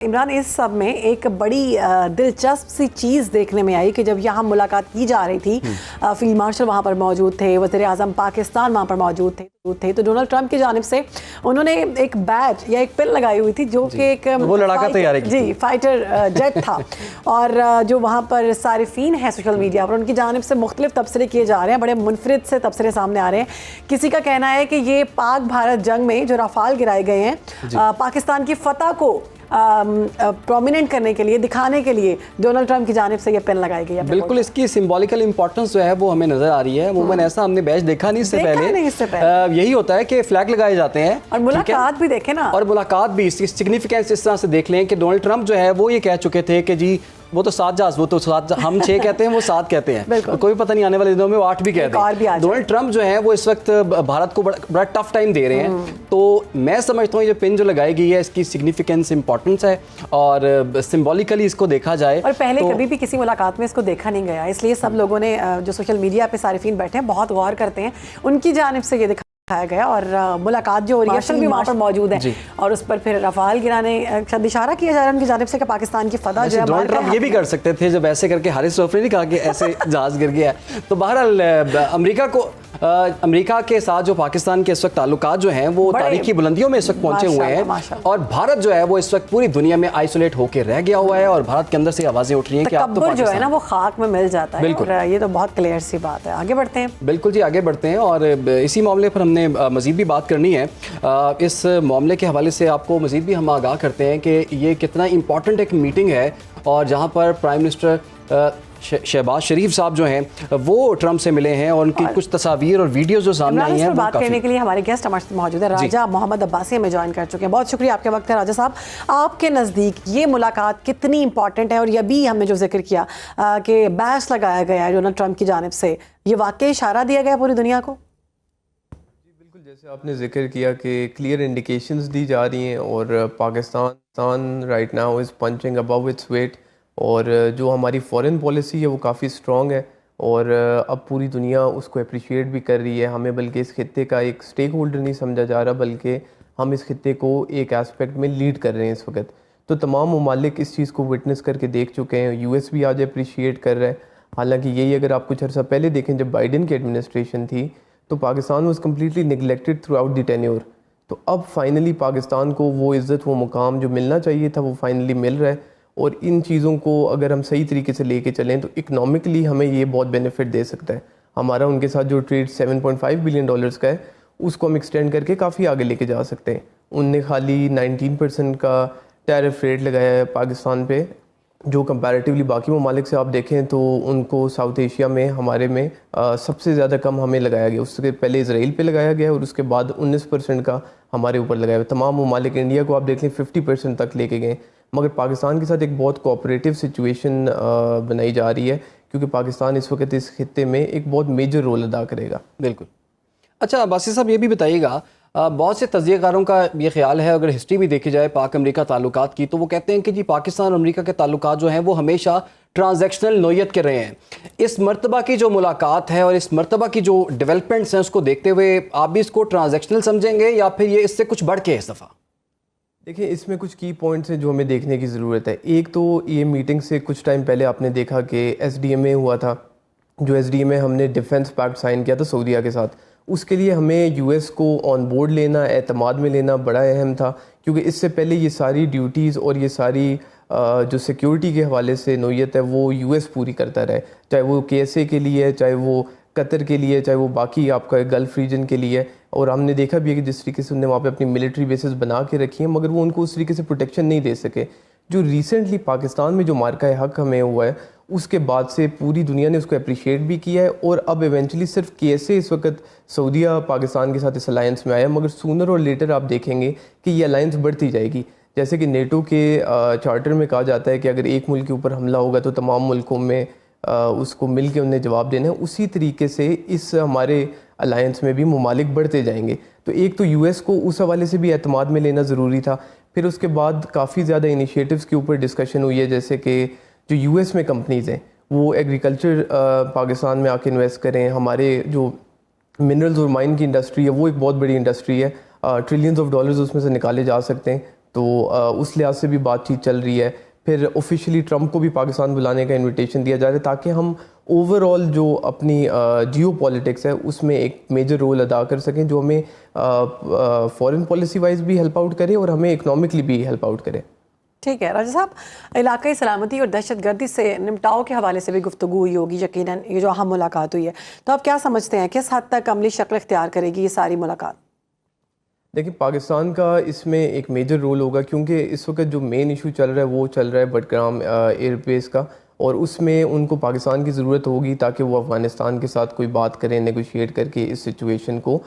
عمران اس سب میں ایک بڑی دلچسپ سی چیز دیکھنے میں آئی کہ جب یہاں ملاقات کی جا رہی تھی، فیلڈ مارشل وہاں پر موجود تھے، وزیر اعظم پاکستان وہاں پر موجود تھے، تو ڈونلڈ ٹرمپ کی جانب سے انہوں نے ایک بیج یا ایک پن لگائی ہوئی تھی جو کہ ایک وہ لڑاکا تیار کی جی فائٹر جیٹ تھا، اور جو وہاں پر صارفین ہیں سوشل میڈیا پر ان کی جانب سے مختلف تبصرے کیے جا رہے ہیں، بڑے منفرد سے تبصرے سامنے آ رہے ہیں۔ کسی کا کہنا ہے کہ یہ پاک بھارت جنگ میں جو رافال گرائے گئے ہیں پاکستان کی فتح کو پرومیننٹ کرنے کے لیے، دکھانے کے لیے ڈونلڈ ٹرمپ کی جانب سے یہ پن لگائی گئی ہے۔ بالکل، اس کی سمبولیکل امپورٹنس جو ہے وہ ہمیں نظر آ رہی ہے۔ عموماً ایسا ہم نے بیج دیکھا نہیں اس سے پہلے، یہی ہوتا ہے کہ فلیگ لگائے جاتے ہیں اور ملاقات بھی دیکھیں نا، اور ملاقات بھی اس کی سگنیفیکینس اس طرح سے دیکھ لیں کہ ڈونلڈ ٹرمپ جو ہے وہ یہ کہہ چکے تھے کہ جی وہ تو 7 جہاز، وہ تو 7 ہم 6 کہتے ہیں، وہ 7 کہتے ہیں، کوئی پتہ نہیں آنے والے دنوں میں وہ 8 بھی کہتے ہیں۔ ڈونلڈ ٹرمپ جو ہے وہ اس وقت بھارت کو بڑا ٹف ٹائم دے رہے ہیں، تو میں سمجھتا ہوں یہ پن جو لگائی گئی ہے اس کی سگنیفیکینس امپورٹنس ہے، اور سمبولیکلی اس کو دیکھا جائے۔ اور پہلے کبھی بھی کسی ملاقات میں اس کو دیکھا نہیں گیا، اس لیے سب لوگوں نے جو سوشل میڈیا پہ صارفین بیٹھے ہیں بہت غور کرتے ہیں، ان کی جانب سے یہ دکھایا گیا، اور ملاقات جو ہو رہی ہے بھی وہاں پر موجود ہے، اور اس پر پھر رفال گرانے شاید اشارہ کیا جا رہا ہے ان کی جانب سے کہ پاکستان کی فتح جو ہے۔ ڈونلڈ ٹرمپ یہ بھی کر سکتے تھے جب ایسے کر کے حارث رؤف نے نہیں کہا کہ ایسے جہاز گر گیا ہے۔ تو بہرحال امریکہ کے ساتھ جو پاکستان کے اس وقت تعلقات جو ہیں وہ تاریخی بلندیوں میں اس وقت پہنچے ہوئے ہیں، اور بھارت جو ہے وہ اس وقت پوری دنیا میں آئسولیٹ ہو کے رہ گیا ہوا ہے، اور بھارت کے اندر سے آوازیں اٹھ رہی ہیں کہ آپ تو جو ہے نا وہ خاک میں مل جاتا ہے، اور یہ تو بہت کلیئر سی بات ہے۔ آگے بڑھتے ہیں۔ بالکل جی، آگے بڑھتے ہیں، اور اسی معاملے پر ہم نے مزید بھی بات کرنی ہے۔ اس معاملے کے حوالے سے آپ کو مزید بھی ہم آگاہ کرتے ہیں کہ یہ کتنا امپورٹنٹ ایک میٹنگ ہے، اور جہاں پر پرائم منسٹر شہباز شریف صاحب جو ہیں وہ ٹرمپ سے ملے ہیں، اور ان کی کچھ تصاویر اور ویڈیوز جو سامنے آئی ہیں وہ بات کرنے کے لیے ہمارے گیسٹ ہمارے موجود ہیں۔ راجہ محمد عباسی ہمیں جوائن کر چکے ہیں، بہت شکریہ آپ کے وقت ہے راجہ صاحب۔ آپ کے نزدیک یہ ملاقات کتنی امپورٹنٹ ہے، اور یہ بھی ہم نے جو ذکر کیا کہ بیس لگایا گیا ہے ڈونلڈ ٹرمپ کی جانب سے، یہ واقعی اشارہ دیا گیا پوری دنیا کو؟ بالکل، جیسے آپ نے ذکر کیا کہ کلیئر انڈیکیشنز دی جا رہی ہیں، اور Pakistan right now is punching above its weight, اور جو ہماری فورن پالیسی ہے وہ کافی اسٹرانگ ہے، اور اب پوری دنیا اس کو اپریشیٹ بھی کر رہی ہے۔ ہمیں بلکہ اس خطے کا ایک سٹیک ہولڈر نہیں سمجھا جا رہا، بلکہ ہم اس خطے کو ایک ایسپیکٹ میں لیڈ کر رہے ہیں اس وقت۔ تو تمام ممالک اس چیز کو وٹنس کر کے دیکھ چکے ہیں، یو ایس بھی آج اپریشیٹ کر رہا ہے۔ حالانکہ یہی اگر آپ کچھ عرصہ پہلے دیکھیں جب بائیڈن کی ایڈمنسٹریشن تھی تو Pakistan was completely neglected through out the tenure, تو اب فائنلی پاکستان کو وہ عزت، وہ مقام جو ملنا چاہیے تھا وہ فائنلی مل رہا ہے، اور ان چیزوں کو اگر ہم صحیح طریقے سے لے کے چلیں تو اکنامکلی ہمیں یہ بہت بینیفٹ دے سکتا ہے۔ ہمارا ان کے ساتھ جو ٹریڈ $7.5 بلین کا ہے اس کو ہم ایکسٹینڈ کر کے کافی آگے لے کے جا سکتے ہیں۔ ان نے خالی 19% کا ٹیرف ریٹ لگایا ہے پاکستان پہ، جو کمپیریٹیولی باقی ممالک سے آپ دیکھیں تو ان کو ساؤتھ ایشیا میں ہمارے میں سب سے زیادہ کم ہمیں لگایا گیا، اس سے پہلے اسرائیل پہ لگایا گیا، اور اس کے بعد 19% کا ہمارے اوپر لگایا گیا۔ تمام ممالک انڈیا کو آپ دیکھ لیں 50% تک لے کے گئے، مگر پاکستان کے ساتھ ایک بہت کوآپریٹیو سچویشن بنائی جا رہی ہے، کیونکہ پاکستان اس وقت اس خطے میں ایک بہت میجر رول ادا کرے گا۔ بالکل۔ اچھا عباسی صاحب، یہ بھی بتائیے گا، بہت سے تجزیہ کاروں کا یہ خیال ہے، اگر ہسٹری بھی دیکھی جائے پاک امریکہ تعلقات کی، تو وہ کہتے ہیں کہ جی پاکستان اور امریکہ کے تعلقات جو ہیں وہ ہمیشہ ٹرانزیکشنل نوعیت کے رہے ہیں۔ اس مرتبہ کی جو ملاقات ہے اور اس مرتبہ کی جو ڈیولپمنٹس ہیں اس کو دیکھتے ہوئے آپ بھی اس کو ٹرانزیکشنل سمجھیں گے، یا پھر یہ اس سے کچھ بڑھ کے اس دفعہ؟ دیکھیں، اس میں کچھ کی پوائنٹس ہیں جو ہمیں دیکھنے کی ضرورت ہے۔ ایک تو یہ میٹنگ سے کچھ ٹائم پہلے آپ نے دیکھا کہ ایس ڈی ایم اے ہوا تھا، جو ایس ڈی ایم اے ہم نے ڈیفنس پیکٹ سائن کیا تھا سعودیہ کے ساتھ، اس کے لیے ہمیں یو ایس کو آن بورڈ لینا، اعتماد میں لینا بڑا اہم تھا، کیونکہ اس سے پہلے یہ ساری ڈیوٹیز اور یہ ساری جو سیکیورٹی کے حوالے سے نوعیت ہے وہ یو ایس پوری کرتا رہے، چاہے وہ کے ایس اے کے لیے، چاہے وہ قطر کے لیے، چاہے وہ باقی آپ کا گلف ریجن کے لیے۔ اور ہم نے دیکھا بھی ہے کہ جس طریقے سے انہوں نے وہاں پہ اپنی ملٹری بیسز بنا کے رکھی ہیں، مگر وہ ان کو اس طریقے سے پروٹیکشن نہیں دے سکے۔ جو ریسنٹلی پاکستان میں جو مارکہ حق ہمیں ہوا ہے، اس کے بعد سے پوری دنیا نے اس کو اپریشیٹ بھی کیا ہے، اور اب ایونچولی صرف کے ایس اے اس وقت سعودیہ پاکستان کے ساتھ اس الائنس میں آیا، مگر سونر اور لیٹر آپ دیکھیں گے کہ یہ الائنس بڑھتی جائے گی۔ جیسے کہ نیٹو کے چارٹر میں کہا جاتا ہے کہ اگر ایک ملک کے اوپر حملہ ہوگا تو تمام ملکوں میں اس کو مل کے انہیں جواب دینا ہے، اسی طریقے سے اس ہمارے الائنس میں بھی ممالک بڑھتے جائیں گے۔ تو ایک تو یو ایس کو اس حوالے سے بھی اعتماد میں لینا ضروری تھا۔ پھر اس کے بعد کافی زیادہ انیشیٹوز کے اوپر ڈسکشن ہوئی ہے، جیسے کہ جو یو ایس میں کمپنیز ہیں وہ ایگریکلچر پاکستان میں آ کے انویسٹ کریں، ہمارے جو منرلز اور مائن کی انڈسٹری ہے وہ ایک بہت بڑی انڈسٹری ہے، ٹریلینز آف ڈالرز اس میں سے نکالے جا سکتے ہیں۔ تو اس لحاظ سے بھی بات چیت چل رہی ہے. پھر آفیشلی ٹرمپ کو بھی پاکستان بلانے کا انویٹیشن دیا جا رہا ہے تاکہ ہم اوور آل جو اپنی جیو پالیٹکس ہے اس میں ایک میجر رول ادا کر سکیں, جو ہمیں فارن پالیسی وائز بھی ہیلپ آؤٹ کرے اور ہمیں اکنامکلی بھی ہیلپ آؤٹ کرے. ٹھیک ہے راجہ صاحب, علاقائی سلامتی اور دہشت گردی سے نمٹاؤ کے حوالے سے بھی گفتگو ہوئی ہوگی یقیناً, یہ جو اہم ملاقات ہوئی ہے, تو آپ کیا سمجھتے ہیں کس حد تک عملی شکل اختیار کرے گی یہ ساری ملاقات؟ دیکھیں پاکستان کا اس میں ایک میجر رول ہوگا, کیونکہ اس وقت جو مین ایشو چل رہا ہے وہ چل رہا ہے بٹگرام ایئر بیس کا, اور اس میں ان کو پاکستان کی ضرورت ہوگی تاکہ وہ افغانستان کے ساتھ کوئی بات کریں, نیگوشیٹ کر کے اس سچویشن کو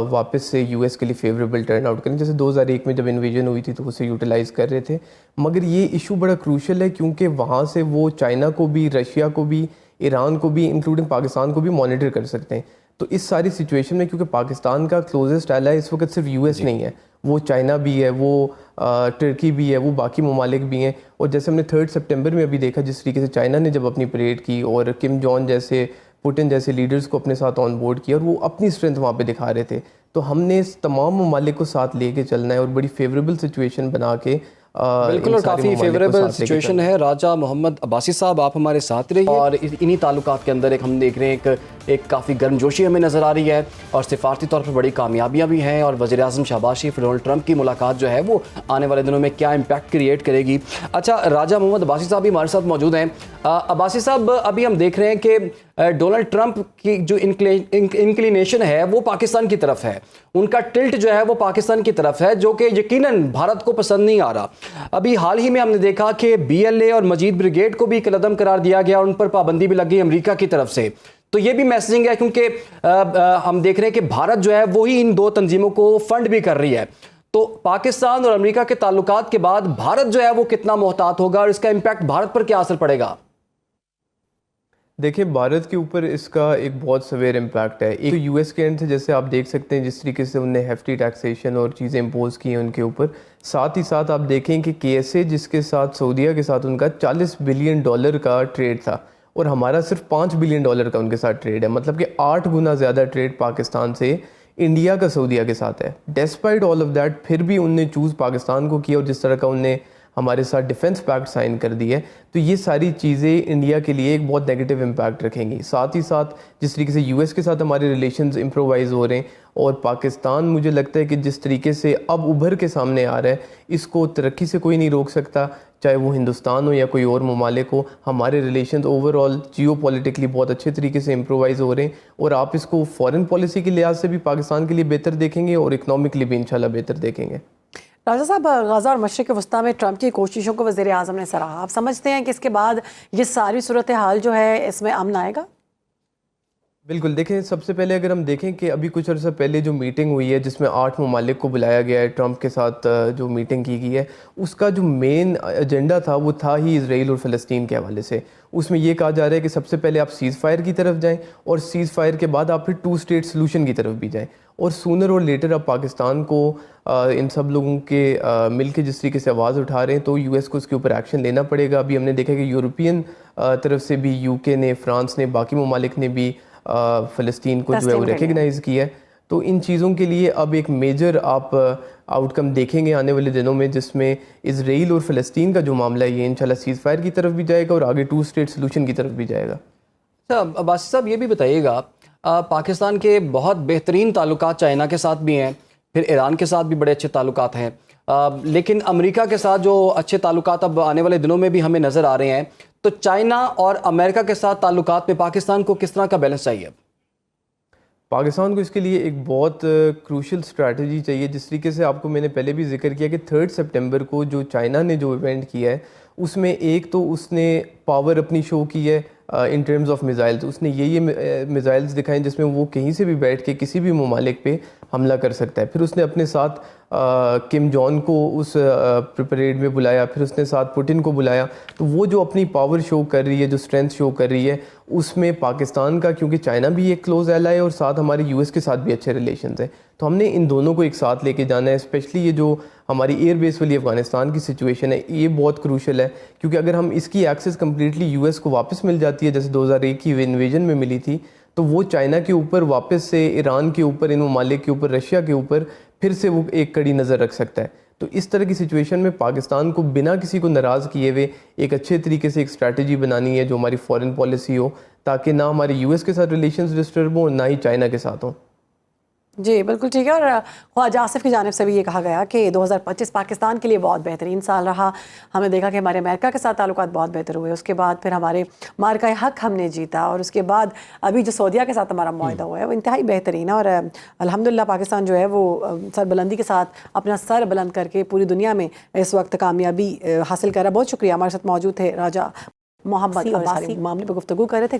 واپس سے یو ایس کے لیے فیوریبل ٹرن آؤٹ کریں. جیسے 2001 میں جب انویژن ہوئی تھی تو اسے یوٹیلائز کر رہے تھے, مگر یہ ایشو بڑا کروشل ہے کیونکہ وہاں سے وہ چائنا کو بھی, رشیا کو بھی, ایران کو بھی, انکلوڈنگ پاکستان کو بھی مانیٹر کر سکتے ہیں. تو اس ساری سچویشن میں کیونکہ پاکستان کا کلوزسٹ ایلائی اس وقت صرف یو ایس نہیں ہے, وہ چائنا بھی ہے, وہ ٹرکی بھی ہے, وہ باقی ممالک بھی ہیں. اور جیسے ہم نے 3 سپٹمبر میں ابھی دیکھا جس طریقے سے چائنا نے جب اپنی پریڈ کی اور کم جون جیسے, پوٹن جیسے لیڈرز کو اپنے ساتھ آن بورڈ کیا اور وہ اپنی اسٹرینتھ وہاں پہ دکھا رہے تھے, تو ہم نے اس تمام ممالک کو ساتھ لے کے چلنا ہے اور بڑی فیوریبل سچویشن بنا کے بالکل, اور کافی فیوریبل سچویشن ہے. راجہ محمد عباسی صاحب آپ ہمارے ساتھ رہیے, اور انہی تعلقات کے اندر ہم دیکھ رہے ہیں ایک کافی گرم جوشی ہمیں نظر آ رہی ہے, اور سفارتی طور پر بڑی کامیابیاں بھی ہیں, اور وزیر اعظم شہباز شریف ڈونلڈ ٹرمپ کی ملاقات جو ہے وہ آنے والے دنوں میں کیا امپیکٹ کریٹ کرے گی. اچھا, راجہ محمد عباسی صاحب بھی ہمارے ساتھ موجود ہیں. عباسی صاحب, ابھی ہم دیکھ رہے ہیں کہ ڈونلڈ ٹرمپ کی جو انکلینیشن ہے وہ پاکستان کی طرف ہے, ان کا ٹلٹ جو ہے وہ پاکستان کی طرف ہے, جو کہ یقیناً بھارت کو پسند نہیں آ رہا. ابھی حال ہی میں ہم نے دیکھا کہ بی ایل اے اور مجید بریگیڈ کو بھی قلعدم قرار دیا گیا اور ان پر پابندی بھی لگ گئی امریکہ کی طرف سے. تو یہ بھی میسجنگ ہے کیونکہ ہم دیکھ رہے ہیں کہ بھارت جو ہے وہی ان دو تنظیموں کو فنڈ بھی کر رہی ہے. تو پاکستان اور امریکہ کے تعلقات کے بعد بھارت جو ہے وہ کتنا محتاط ہوگا اور اس کا امپیکٹ بھارت پر کیا اثر پڑے گا؟ دیکھیں بھارت کے اوپر اس کا ایک بہت سویر امپیکٹ ہے. ایک یو ایس کے اینڈ سے جیسے آپ دیکھ سکتے ہیں جس طریقے سے انہوں نے ہیفٹی ٹیکسیشن اور چیزیں امپوز کی ہیں ان کے اوپر, ساتھ ہی ساتھ آپ دیکھیں کہ کے ایس اے جس کے ساتھ سعودیہ کے ساتھ ان کا $40 بلین کا ٹریڈ تھا اور ہمارا صرف $5 بلین کا ان کے ساتھ ٹریڈ ہے, مطلب کہ 8 گنا زیادہ ٹریڈ پاکستان سے انڈیا کا سعودیہ کے ساتھ ہے. ڈسپائٹ آل آف دیٹ پھر بھی انہوں نے چوز پاکستان کو کیا, اور جس طرح کا انہوں نے ہمارے ساتھ ڈیفنس پیکٹ سائن کر دی ہے, تو یہ ساری چیزیں انڈیا کے لیے ایک بہت نیگیٹو امپیکٹ رکھیں گی. ساتھ ہی ساتھ جس طریقے سے یو ایس کے ساتھ ہمارے ریلیشنز امپرووائز ہو رہے ہیں, اور پاکستان مجھے لگتا ہے کہ جس طریقے سے اب ابھر کے سامنے آ رہا ہے اس کو ترقی سے کوئی نہیں روک سکتا, چاہے وہ ہندوستان ہو یا کوئی اور ممالک ہو. ہمارے relations overall geopolitically بہت اچھے طریقے سے امپرووائز ہو رہے ہیں, اور آپ اس کو فارن پالیسی کے لحاظ سے بھی پاکستان کے لیے بہتر دیکھیں گے اور اکنامکلی بھی انشاءاللہ بہتر دیکھیں گے. راجہ صاحب, غزہ اور مشرق وسطیٰ میں ٹرمپ کی کوششوں کو وزیر اعظم نے سراہا. آپ سمجھتے ہیں کہ اس کے بعد یہ ساری صورتحال جو ہے اس میں امن آئے گا؟ بالکل. دیکھیں سب سے پہلے اگر ہم دیکھیں کہ ابھی کچھ عرصہ پہلے جو میٹنگ ہوئی ہے جس میں 8 ممالک کو بلایا گیا ہے, ٹرمپ کے ساتھ جو میٹنگ کی گئی ہے, اس کا جو مین ایجنڈا تھا وہ تھا ہی اسرائیل اور فلسطین کے حوالے سے. اس میں یہ کہا جا رہا ہے کہ سب سے پہلے آپ سیز فائر کی طرف جائیں, اور سیز فائر کے بعد آپ پھر 2 اسٹیٹ سلوشن کی طرف بھی جائیں, اور سونر اور لیٹر اب پاکستان کو ان سب لوگوں کے مل کے جس طریقے سے آواز اٹھا رہے ہیں تو یو ایس کو اس کے اوپر ایکشن لینا پڑے گا. ابھی ہم نے دیکھا کہ یورپین طرف سے بھی, یو کے نے, فرانس نے, باقی ممالک نے بھی فلسطین کو جو ہے وہ ریکگنائز کیا ہے. تو ان چیزوں کے لیے اب ایک میجر آپ آؤٹ کم دیکھیں گے آنے والے دنوں میں, جس میں اسرائیل اور فلسطین کا جو معاملہ ہے یہ انشاءاللہ سیز فائر کی طرف بھی جائے گا اور آگے 2 اسٹیٹ سلوشن کی طرف بھی جائے گا. اچھا عباسی صاحب, یہ بھی بتائیے گا, پاکستان کے بہت بہترین تعلقات چائنا کے ساتھ بھی ہیں, پھر ایران کے ساتھ بھی بڑے اچھے تعلقات ہیں, لیکن امریکہ کے ساتھ جو اچھے تعلقات اب آنے والے دنوں میں بھی ہمیں نظر آ رہے ہیں, تو چائنا اور امریکہ کے ساتھ تعلقات میں پاکستان کو کس طرح کا بیلنس چاہیے؟ پاکستان کو اس کے لیے ایک بہت کروشل اسٹریٹجی چاہیے. جس طریقے سے آپ کو میں نے پہلے بھی ذکر کیا کہ 3 سپٹمبر کو جو چائنا نے جو ایونٹ کیا ہے اس میں ایک تو اس نے پاور اپنی شو کی ہے ان ٹرمز آف میزائلز. اس نے یہ میزائلز دکھائیں جس میں وہ کہیں سے بھی بیٹھ کے کسی بھی ممالک پہ حملہ کر سکتا ہے. پھر اس نے اپنے ساتھ کم جون کو اس پریڈ میں بلایا, پھر اس نے ساتھ پوٹن کو بلایا. تو وہ جو اپنی پاور شو کر رہی ہے, جو اسٹرینتھ شو کر رہی ہے, اس میں پاکستان کا, کیونکہ چائنا بھی ایک کلوز ایلائی ہے اور ساتھ ہمارے یو ایس کے ساتھ بھی اچھے ریلیشنز ہیں, تو ہم نے ان دونوں کو ایک ساتھ لے کے جانا ہے. اسپیشلی یہ جو ہماری ایئر بیس والی افغانستان کی سچویشن ہے یہ بہت کروشل ہے, کیونکہ اگر ہم اس کی ایکسس کمپلیٹلی یو ایس کو واپس مل جاتی ہے جیسے 2001 کی انویژن میں ملی تھی, تو وہ چائنا کے اوپر واپس سے ایران کے اوپر, ان ممالک کے اوپر, رشیا کے اوپر پھر سے وہ ایک کڑی نظر رکھ سکتا ہے. تو اس طرح کی سچویشن میں پاکستان کو بنا کسی کو ناراض کیے ہوئے ایک اچھے طریقے سے ایک اسٹریٹجی بنانی ہے جو ہماری فارن پالیسی ہو، تاکہ نہ ہمارے یو ایس کے ساتھ ریلیشنز ڈسٹرب ہوں اور نہ ہی چائنا کے ساتھ ہوں۔ جی بالکل ٹھیک ہے، اور خواجہ آصف کی جانب سے بھی یہ کہا گیا کہ 2025 پاکستان کے لیے بہت بہترین سال رہا۔ ہم نے دیکھا کہ ہمارے امریکہ کے ساتھ تعلقات بہت بہتر ہوئے، اس کے بعد پھر ہمارے مارکہ حق ہم نے جیتا، اور اس کے بعد ابھی جو سعودیہ کے ساتھ ہمارا معاہدہ ہوا ہے وہ انتہائی بہترین ہے، اور الحمدللہ پاکستان جو ہے وہ سربلندی کے ساتھ اپنا سر بلند کر کے پوری دنیا میں اس وقت کامیابی حاصل کر رہا ہے۔ بہت شکریہ، ہمارے ساتھ موجود تھے راجہ محمد عباسی، معاملے پہ گفتگو کر رہے تھے۔